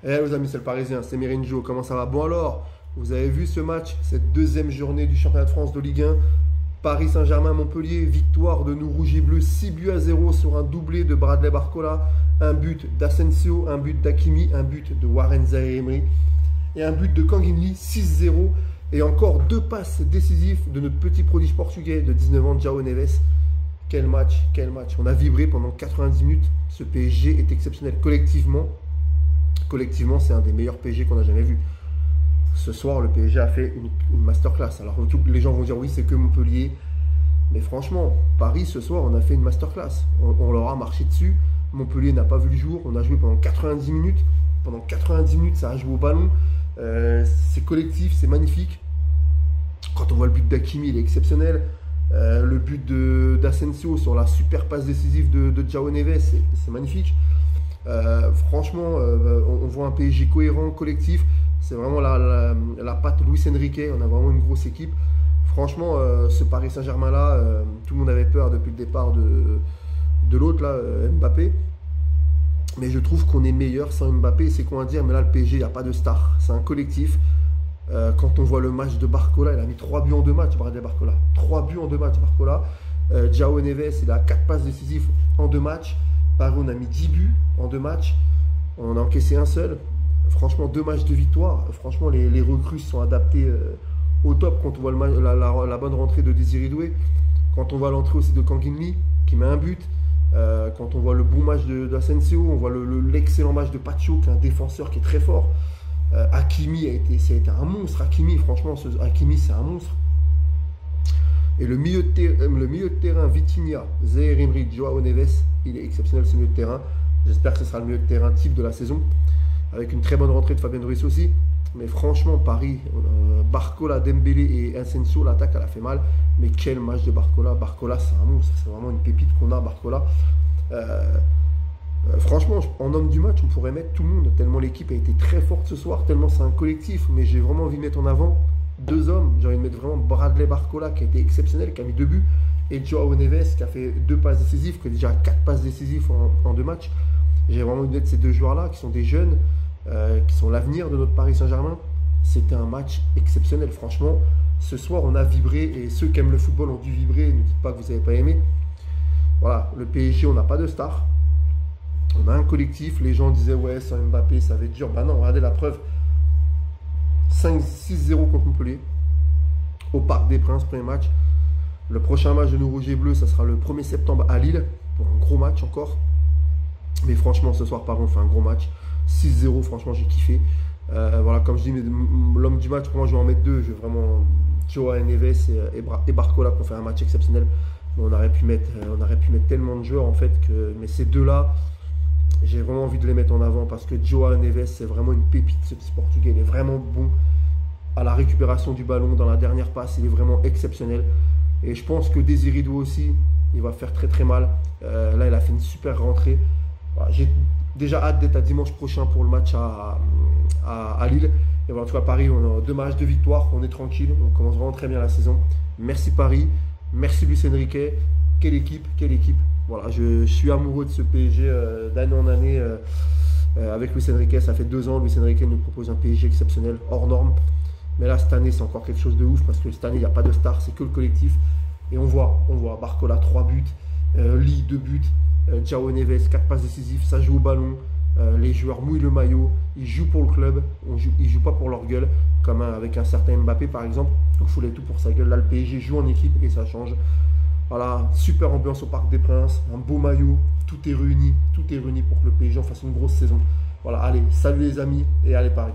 Eh les amis, c'est le Parisien, c'est Merinjo, comment ça va? Bon alors, vous avez vu ce match, cette deuxième journée du championnat de France de Ligue 1. Paris Saint-Germain-Montpellier, victoire de nous rouges et bleus, 6-0 sur un doublé de Bradley Barcola, un but d'Asensio, un but d'Hakimi, un but de Warren Zaïre-Emery et un but de Kang-in Lee, 6-0. Et encore deux passes décisives de notre petit prodige portugais de 19 ans, João Neves. Quel match, quel match. On a vibré pendant 90 minutes. Ce PSG est exceptionnel collectivement. Collectivement, c'est un des meilleurs PSG qu'on a jamais vu. Ce soir, le PSG a fait une masterclass. Alors, les gens vont dire oui, c'est que Montpellier. Mais franchement, Paris, ce soir, on a fait une masterclass. On leur a marché dessus. Montpellier n'a pas vu le jour. On a joué pendant 90 minutes. Pendant 90 minutes, ça a joué au ballon. C'est collectif, c'est magnifique. Quand on voit le but d'Hakimi, il est exceptionnel. Le but d'Asensio sur la super passe décisive de João Neves, c'est magnifique. Franchement, on voit un PSG cohérent, collectif. C'est vraiment la patte Luis Enrique. On a vraiment une grosse équipe. Franchement, ce Paris Saint-Germain-là, tout le monde avait peur depuis le départ de l'autre, là, Mbappé. Mais je trouve qu'on est meilleur sans Mbappé. C'est quoi à dire, mais là, le PSG, il n'y a pas de star. C'est un collectif. Quand on voit le match de Barcola, il a mis 3 buts en 2 matchs, Bradley Barcola. 3 buts en 2 matchs, Barcola. João Neves, il a 4 passes décisives en 2 matchs. Paris, on a mis 10 buts en 2 matchs. On a encaissé un seul. Franchement, 2 matchs de victoire. Franchement, les recrues sont adaptées au top. Quand on voit la bonne rentrée de Désiré Doué. Quand on voit l'entrée aussi de Kang-in Lee, qui met un but. Quand on voit le bon match d'Asensio, on voit l'excellent match de Pacho, qui est un défenseur qui est très fort. Hakimi a été un monstre. Hakimi, franchement, Hakimi, c'est un monstre. Et le milieu de terrain, Vitinha, Zaïre-Emery, João Neves, il est exceptionnel ce milieu de terrain. J'espère que ce sera le milieu de terrain type de la saison. Avec une très bonne rentrée de Fabien Ruiz aussi. Mais franchement, Paris, Barcola, Dembélé et Asensio, l'attaque, elle a fait mal. Mais quel match de Barcola. Barcola, c'est un monstre. C'est vraiment une pépite qu'on a, Barcola. Franchement, en homme du match, on pourrait mettre tout le monde. Tellement l'équipe a été très forte ce soir. Tellement c'est un collectif. Mais j'ai vraiment envie de mettre en avant 2 hommes. J'ai envie de mettre vraiment Bradley Barcola, qui a été exceptionnel, qui a mis 2 buts. Et João Neves, qui a fait 2 passes décisives, qui a déjà 4 passes décisives en 2 matchs. J'ai vraiment envie de mettre ces 2 joueurs-là, qui sont des jeunes. Qui sont l'avenir de notre Paris Saint-Germain. C'était un match exceptionnel, franchement. Ce soir, on a vibré et ceux qui aiment le football ont dû vibrer. Ne dites pas que vous n'avez pas aimé. Voilà, le PSG, on n'a pas de star. On a un collectif. Les gens disaient, ouais, sans Mbappé, ça va être dur. Bah non, regardez la preuve. 6-0 contre Montpellier. Au Parc des Princes, premier match. Le prochain match de nous rouges et bleus, ça sera le 1er septembre à Lille. Pour un gros match encore. Mais franchement, ce soir, par contre, on fait un gros match. 6-0, franchement, j'ai kiffé. Voilà, comme je dis, l'homme du match, pour moi, je vais en mettre 2. Je vais vraiment João Neves et Barcola qui ont fait un match exceptionnel. Mais on aurait pu mettre tellement de joueurs, en fait. Mais ces 2-là, j'ai vraiment envie de les mettre en avant parce que João Neves, c'est vraiment une pépite, ce petit Portugais. Il est vraiment bon à la récupération du ballon, dans la dernière passe. Il est vraiment exceptionnel. Et je pense que Désiré Doué aussi, il va faire très très mal. Là, il a fait une super rentrée. Voilà, j'ai déjà hâte d'être à dimanche prochain pour le match à Lille. Et voilà, en tout cas, Paris, on a 2 matchs de victoire, on est tranquille, on commence vraiment très bien la saison. Merci Paris, merci Luis Enrique, quelle équipe, quelle équipe. Voilà, je suis amoureux de ce PSG d'année en année avec Luis Enrique. Ça fait 2 ans, Luis Enrique nous propose un PSG exceptionnel, hors norme. Mais là, cette année, c'est encore quelque chose de ouf parce que cette année, il n'y a pas de star, c'est que le collectif. Et on voit Barcola, 3 buts, Lee, 2 buts. João Neves, 4 passes décisives, ça joue au ballon, les joueurs mouillent le maillot, ils jouent pour le club, ils ne jouent pas pour leur gueule, comme avec un certain Mbappé par exemple, il fout tout pour sa gueule. Là le PSG joue en équipe et ça change. Voilà, super ambiance au Parc des Princes, un beau maillot, tout est réuni pour que le PSG en fasse une grosse saison. Voilà, allez, salut les amis et allez Paris.